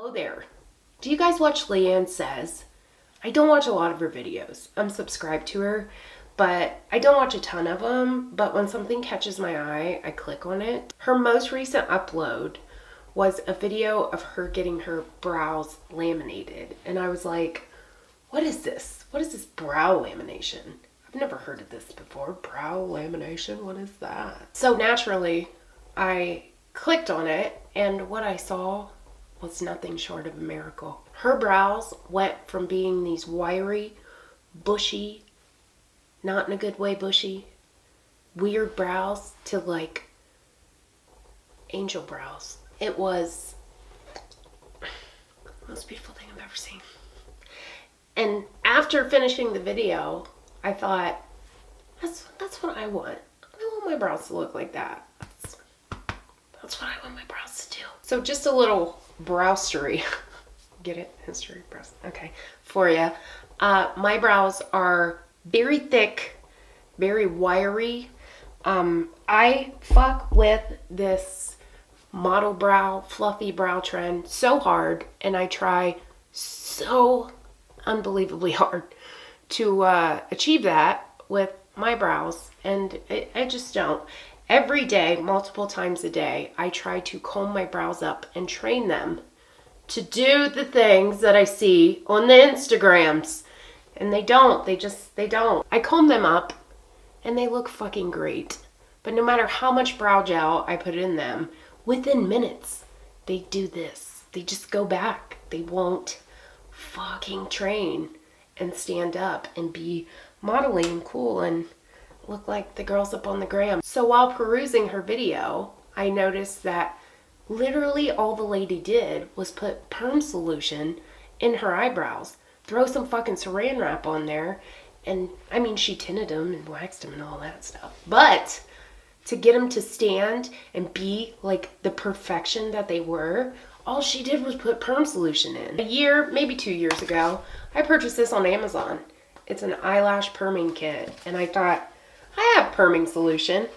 Hello there. Do you guys watch Leanne Says? I don't watch a lot of her videos. I'm subscribed to her, but I don't watch a ton of them. But when something catches my eye, I click on it. Her most recent upload was a video of her getting her brows laminated. And I was like, what is this? What is this brow lamination? I've never heard of this before. Brow lamination? What is that? So naturally, I clicked on it, and what I saw was nothing short of a miracle. Her brows went from being these wiry, bushy, not in a good way bushy, weird brows to like angel brows. It was the most beautiful thing I've ever seen. And after finishing the video, I thought, that's what I want. I want my brows to look like that. That's what I want my brows to do. So just a little browstery. Get it? History, brows. Okay. For you. My brows are very thick, very wiry. I fuck with this model brow, fluffy brow trend so hard, and I try so unbelievably hard to achieve that with my brows, and I just don't. Every day, multiple times a day, I try to comb my brows up and train them to do the things that I see on the Instagrams. And they don't. They don't. I comb them up and they look fucking great. But no matter how much brow gel I put in them, within minutes, they do this. They just go back. They won't fucking train and stand up and be modeling and cool and look like the girls up on the gram. So while perusing her video, I noticed that literally all the lady did was put perm solution in her eyebrows, throw some fucking saran wrap on there, and I mean, she tinted them and waxed them and all that stuff. But to get them to stand and be like the perfection that they were, all she did was put perm solution in. A year, maybe 2 years ago, I purchased this on Amazon. It's an eyelash perming kit, and I thought, I have perming solution.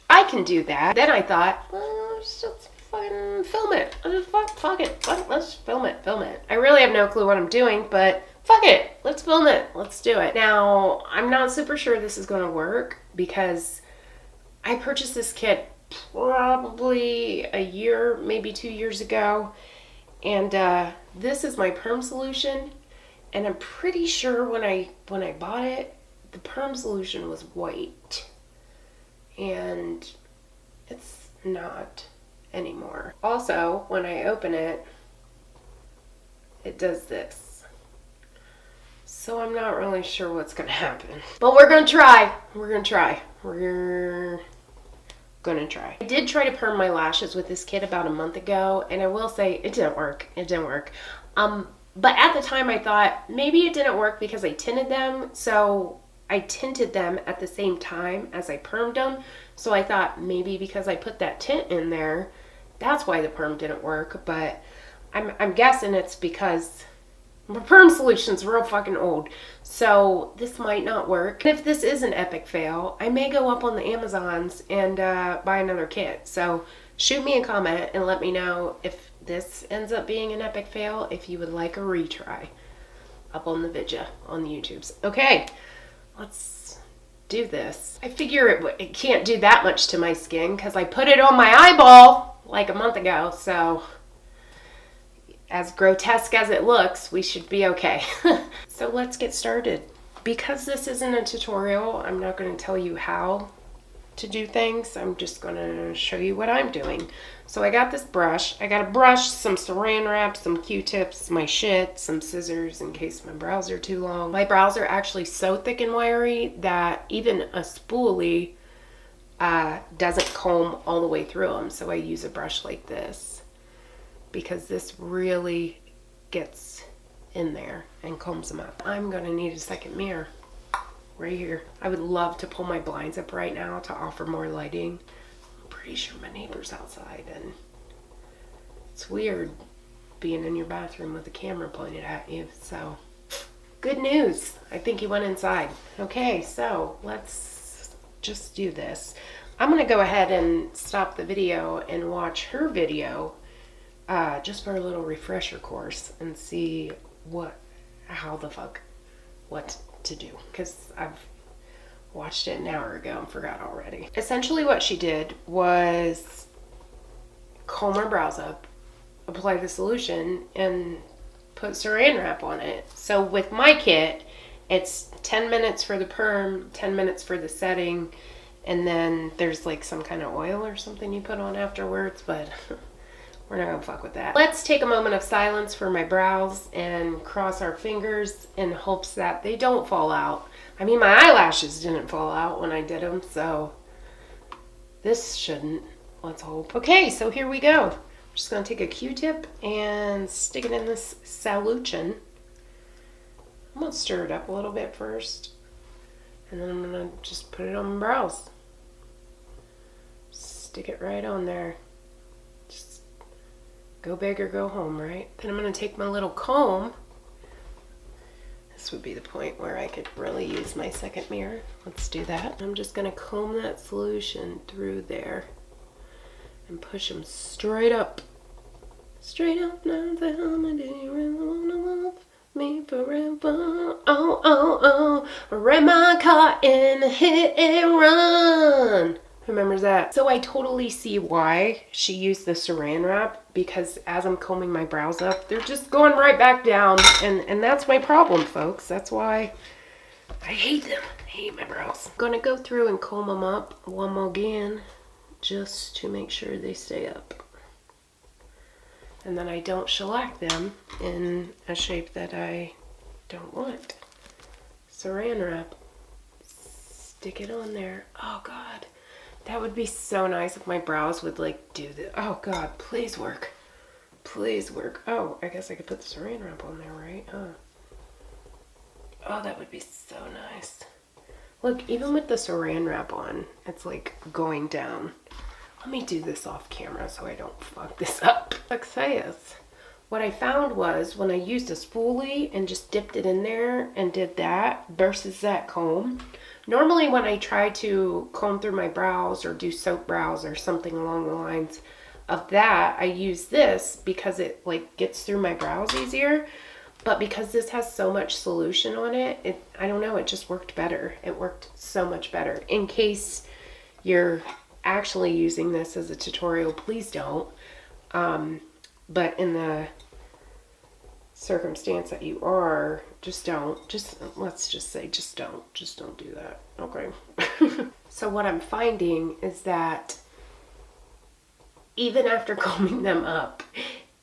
I can do that. Then I thought, well, let's just fucking film it. Fuck it. Let's film it. I really have no clue what I'm doing, but fuck it. Let's film it. Let's do it. Now, I'm not super sure this is going to work because I purchased this kit probably a year, maybe 2 years ago. And this is my perm solution. And I'm pretty sure when I bought it, the perm solution was white, and it's not anymore. Also, when I open it, it does this. So I'm not really sure what's gonna happen. But we're gonna try. We're gonna try. I did try to perm my lashes with this kit about a month ago, and I will say it didn't work. But at the time I thought maybe it didn't work because I tinted them, so I tinted them at the same time as I permed them. So I thought maybe because I put that tint in there, that's why the perm didn't work. But I'm guessing it's because my perm solution's real fucking old. So this might not work. And if this is an epic fail, I may go up on the Amazons and buy another kit. So shoot me a comment and let me know if this ends up being an epic fail, if you would like a retry up on the vidya on the YouTubes. Okay. Let's do this. I figure it can't do that much to my skin because I put it on my eyeball like a month ago. So as grotesque as it looks, we should be okay. So let's get started. Because this isn't a tutorial, I'm not going to tell you how to do things. I'm just going to show you what I'm doing. So I got this brush. I got a brush, some saran wrap, some Q-tips, my shit, some scissors in case my brows are too long. My brows are actually so thick and wiry that even a spoolie doesn't comb all the way through them. So I use a brush like this because this really gets in there and combs them up. I'm going to need a second mirror right here. I would love to pull my blinds up right now to offer more lighting. I'm pretty sure my neighbor's outside, and it's weird being in your bathroom with a camera pointed at you. So good news. I think he went inside. Okay, so let's just do this. I'm going to go ahead and stop the video and watch her video just for a little refresher course and see what to do, because I've watched it an hour ago and forgot already. Essentially what she did was comb her brows up, apply the solution, and put saran wrap on it. So with my kit, it's 10 minutes for the perm, 10 minutes for the setting, and then there's like some kind of oil or something you put on afterwards, but we're not gonna fuck with that. Let's take a moment of silence for my brows and cross our fingers in hopes that they don't fall out. I mean, my eyelashes didn't fall out when I did them, so this shouldn't. Let's hope. Okay, so here we go. I'm just gonna take a Q-tip and stick it in this solution. I'm gonna stir it up a little bit first, and then I'm gonna just put it on my brows. Stick it right on there. Just go big or go home, right? Then I'm gonna take my little comb. This would be the point where I could really use my second mirror. Let's do that. I'm just gonna comb that solution through there and push them straight up. Straight up now, tell me, do you really wanna love me forever? Oh, oh, oh, ram my car and hit and run. Who remembers that? So I totally see why she used the saran wrap, because as I'm combing my brows up, they're just going right back down, and that's my problem, folks. That's why I hate them. I hate my brows. I'm gonna go through and comb them up one more again, just to make sure they stay up. And then I don't shellac them in a shape that I don't want. Saran wrap. Stick it on there. Oh God. That would be so nice if my brows would like do this. Oh God, please work. Please work. Oh, I guess I could put the saran wrap on there, right? Oh, that would be so nice. Look, even with the saran wrap on, it's like going down. Let me do this off camera so I don't fuck this up. Success. What I found was when I used a spoolie and just dipped it in there and did that versus that comb. Normally when I try to comb through my brows or do soap brows or something along the lines of that, I use this because it like gets through my brows easier. But because this has so much solution on it, I don't know, it just worked better. It worked so much better. In case you're actually using this as a tutorial, please don't. But in the circumstance that you are, just don't. Let's just say just don't do that. Okay. So what I'm finding is that even after combing them up,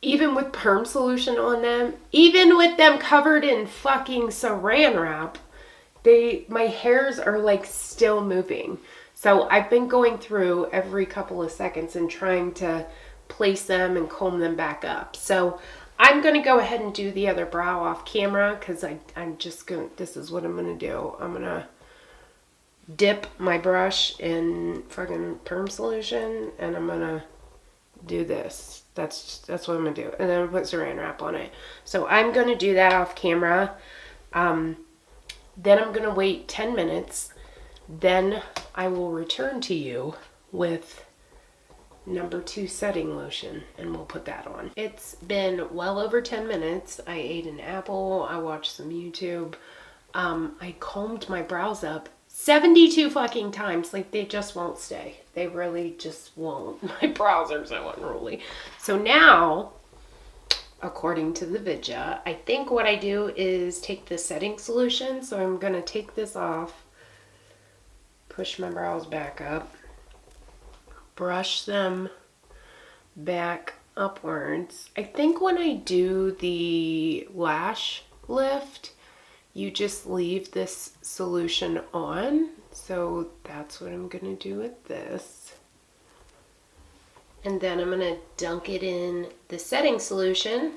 even with perm solution on them, even with them covered in fucking saran wrap, my hairs are like still moving. So I've been going through every couple of seconds and trying to place them and comb them back up. So I'm going to go ahead and do the other brow off camera, because I'm just going to, this is what I'm going to do. I'm going to dip my brush in fucking perm solution and I'm going to do this. That's what I'm going to do. And then I'm going to put saran wrap on it. So I'm going to do that off camera. Then I'm going to wait 10 minutes. Then I will return to you with number 2 setting lotion and we'll put that on. It's been well over 10 minutes. I ate an apple. I watched some YouTube. I combed my brows up 72 fucking times. Like, they just won't stay. They really just won't. My brows are so unruly. So now, according to the vidya, I think what I do is take the setting solution. So I'm going to take this off, push my brows back up, brush them back upwards. I think when I do the lash lift, you just leave this solution on. So that's what I'm gonna do with this. And then I'm gonna dunk it in the setting solution,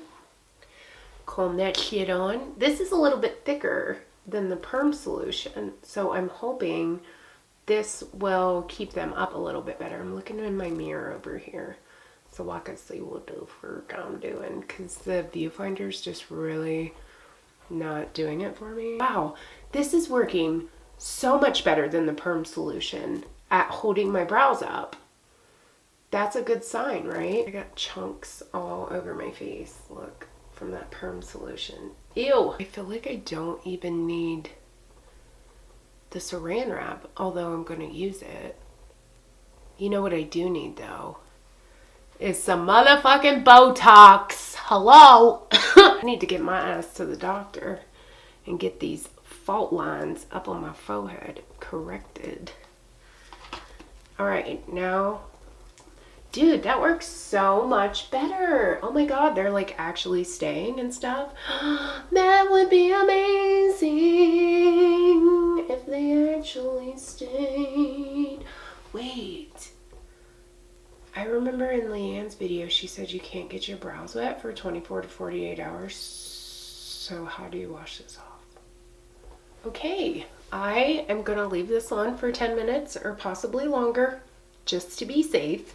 comb that shit on. This is a little bit thicker than the perm solution, so I'm hoping this will keep them up a little bit better. I'm looking in my mirror over here so I can see what the fuck I'm doing, because the viewfinder's just really not doing it for me. Wow, this is working so much better than the perm solution at holding my brows up. That's a good sign, right? I got chunks all over my face. Look, from that perm solution. Ew! I feel like I don't even need the saran wrap, although I'm gonna use it. You know what I do need though? Is some motherfucking Botox. Hello? I need to get my ass to the doctor and get these fault lines up on my forehead corrected. Alright, now, dude, that works so much better. Oh my god, they're like actually staying and stuff. That would be amazing if they actually stayed. Wait. I remember in Leanne's video, she said you can't get your brows wet for 24 to 48 hours. So how do you wash this off? Okay, I am gonna leave this on for 10 minutes or possibly longer, just to be safe,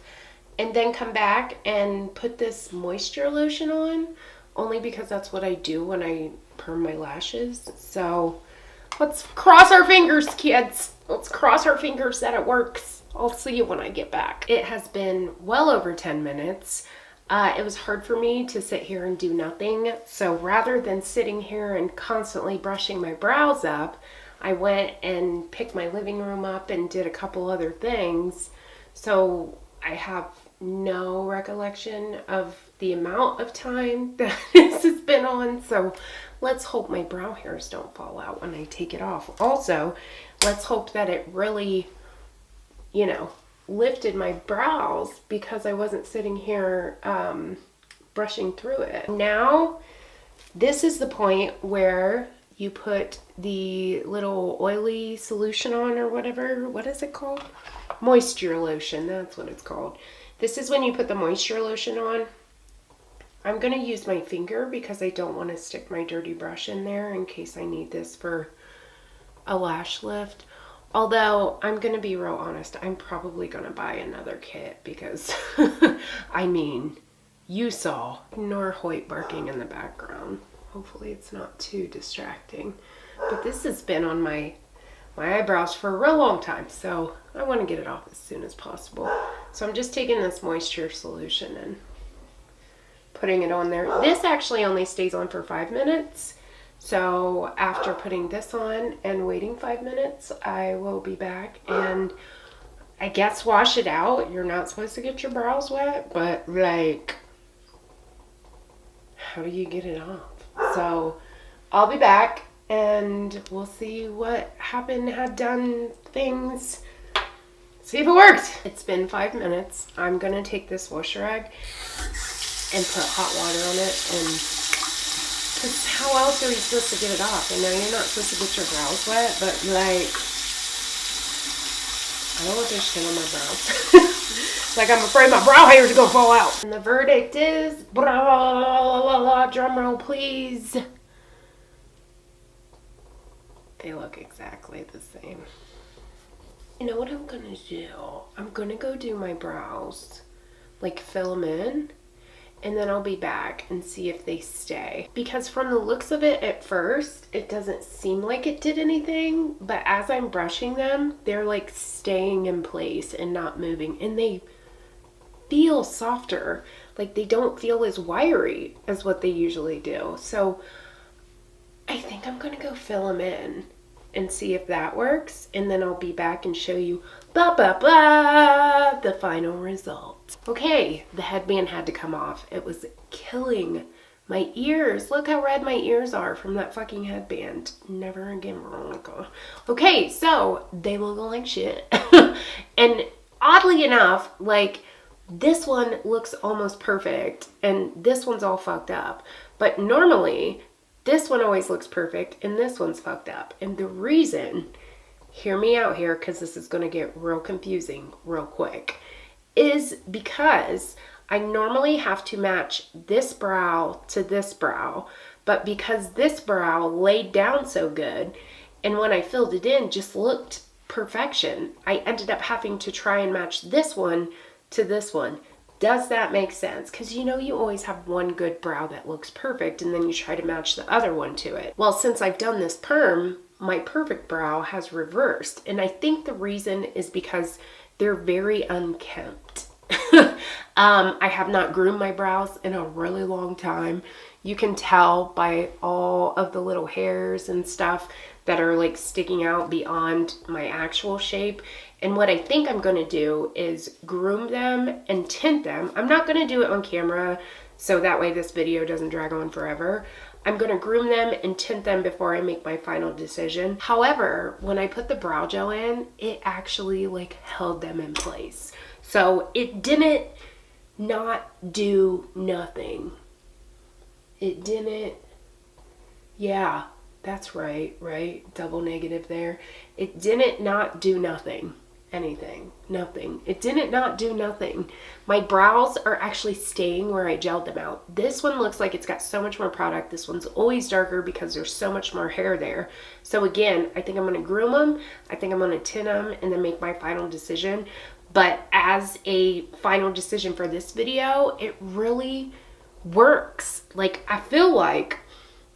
and then come back and put this moisture lotion on, only because that's what I do when I perm my lashes. So let's cross our fingers, kids. Let's cross our fingers that it works. I'll see you when I get back. It has been well over 10 minutes. It was hard for me to sit here and do nothing. So rather than sitting here and constantly brushing my brows up, I went and picked my living room up and did a couple other things. So I have no recollection of the amount of time that this has been on. So let's hope my brow hairs don't fall out when I take it off. Also, let's hope that it really, you know, lifted my brows because I wasn't sitting here brushing through it. Now, this is the point where you put the little oily solution on or whatever. What is it called? Moisture lotion, that's what it's called. This is when you put the moisture lotion on. I'm going to use my finger because I don't want to stick my dirty brush in there in case I need this for a lash lift. Although, I'm going to be real honest, I'm probably going to buy another kit because, I mean, you saw Nor Hoyt barking in the background. Hopefully it's not too distracting. But this has been on my eyebrows for a real long time, so I want to get it off as soon as possible. So I'm just taking this moisture solution and putting it on there. This actually only stays on for 5 minutes. So after putting this on and waiting 5 minutes, I will be back and I guess wash it out. You're not supposed to get your brows wet, but like, how do you get it off? So I'll be back and we'll see what happened, had done things. See if it worked. It's been 5 minutes. I'm gonna take this wash rag and put hot water on it, and because how else are you supposed to get it off? I know you're not supposed to get your brows wet, but like, I don't want this shit on my brows. Like, I'm afraid my brow hairs are gonna fall out. And the verdict is, blah, blah, blah, blah, drum roll please. They look exactly the same. You know what I'm gonna do? I'm gonna go do my brows, like fill them in, and then I'll be back and see if they stay. Because from the looks of it at first, it doesn't seem like it did anything, but as I'm brushing them, they're like staying in place and not moving, and they feel softer. Like they don't feel as wiry as what they usually do. So I think I'm gonna go fill them in and see if that works, and then I'll be back and show you the final result. Okay, the headband had to come off. It was killing my ears. Look how red my ears are from that fucking headband. Never again, Veronica. Okay, so they look like shit. And oddly enough, like, this one looks almost perfect and this one's all fucked up. But normally, this one always looks perfect and this one's fucked up. And the reason, hear me out here because this is going to get real confusing real quick, is because I normally have to match this brow to this brow, but because this brow laid down so good and when I filled it in just looked perfection, I ended up having to try and match this one to this one. Does that make sense? Because you know you always have one good brow that looks perfect and then you try to match the other one to it. Well, since I've done this perm, my perfect brow has reversed. And I think the reason is because they're very unkempt. I have not groomed my brows in a really long time. You can tell by all of the little hairs and stuff that are like sticking out beyond my actual shape. And what I think I'm going to do is groom them and tint them. I'm not going to do it on camera so that way this video doesn't drag on forever. I'm going to groom them and tint them before I make my final decision. However, when I put the brow gel in, it actually like held them in place. So it didn't not do nothing. It didn't, yeah, that's right? Double negative there. It didn't not do nothing. Anything. Nothing. It didn't not do nothing. My brows are actually staying where I gelled them out. This one looks like it's got so much more product. This one's always darker because there's so much more hair there. So again, I think I'm going to groom them. I think I'm going to tint them and then make my final decision. But as a final decision for this video, it really works. Like, I feel like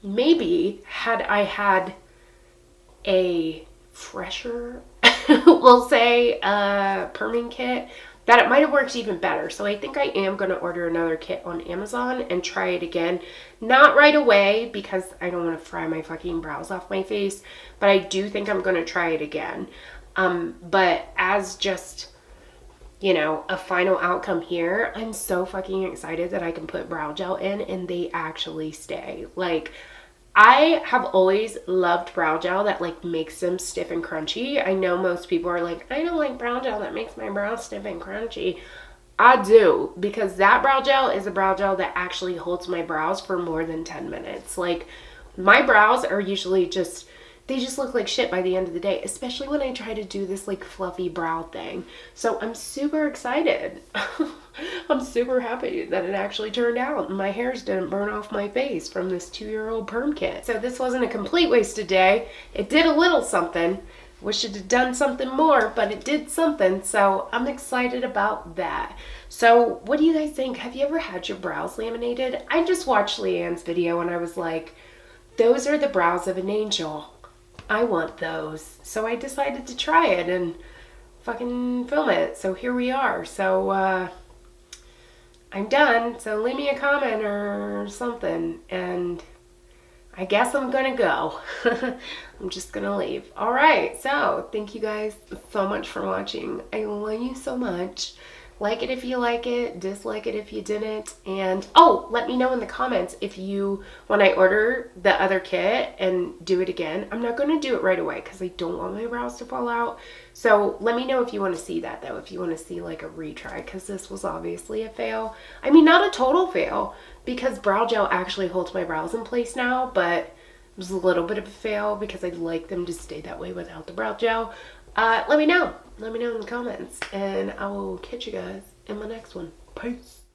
maybe had I had a fresher, we'll say, perming kit, that it might have worked even better. So I think I am going to order another kit on Amazon and try it again. Not right away because I don't want to fry my fucking brows off my face, but I do think I'm going to try it again. But as just, you know, a final outcome here, I'm so fucking excited that I can put brow gel in and they actually stay. Like, I have always loved brow gel that like makes them stiff and crunchy. I know most people are like, I don't like brow gel that makes my brows stiff and crunchy. I do, because that brow gel is a brow gel that actually holds my brows for more than 10 minutes. Like, my brows are usually just, they just look like shit by the end of the day, especially when I try to do this like fluffy brow thing. So I'm super excited. I'm super happy that it actually turned out and my hairs didn't burn off my face from this 2-year-old perm kit. So this wasn't a complete wasted day. It did a little something. Wish it had done something more, but it did something. So I'm excited about that. So what do you guys think? Have you ever had your brows laminated? I just watched Leanne's video and I was like, those are the brows of an angel. I want those. So I decided to try it and fucking film it. So here we are. So I'm done. So leave me a comment or something. And I guess I'm gonna go. I'm just gonna leave. All right. So thank you guys so much for watching. I love you so much. Like it if you like it, dislike it if you didn't, and oh, let me know in the comments if you, when I order the other kit and do it again, I'm not going to do it right away because I don't want my brows to fall out. So let me know if you want to see that though, if you want to see like a retry, because this was obviously a fail. I mean, not a total fail because brow gel actually holds my brows in place now, but it was a little bit of a fail because I'd like them to stay that way without the brow gel. Let me know. Let me know in the comments, and I will catch you guys in my next one. Peace.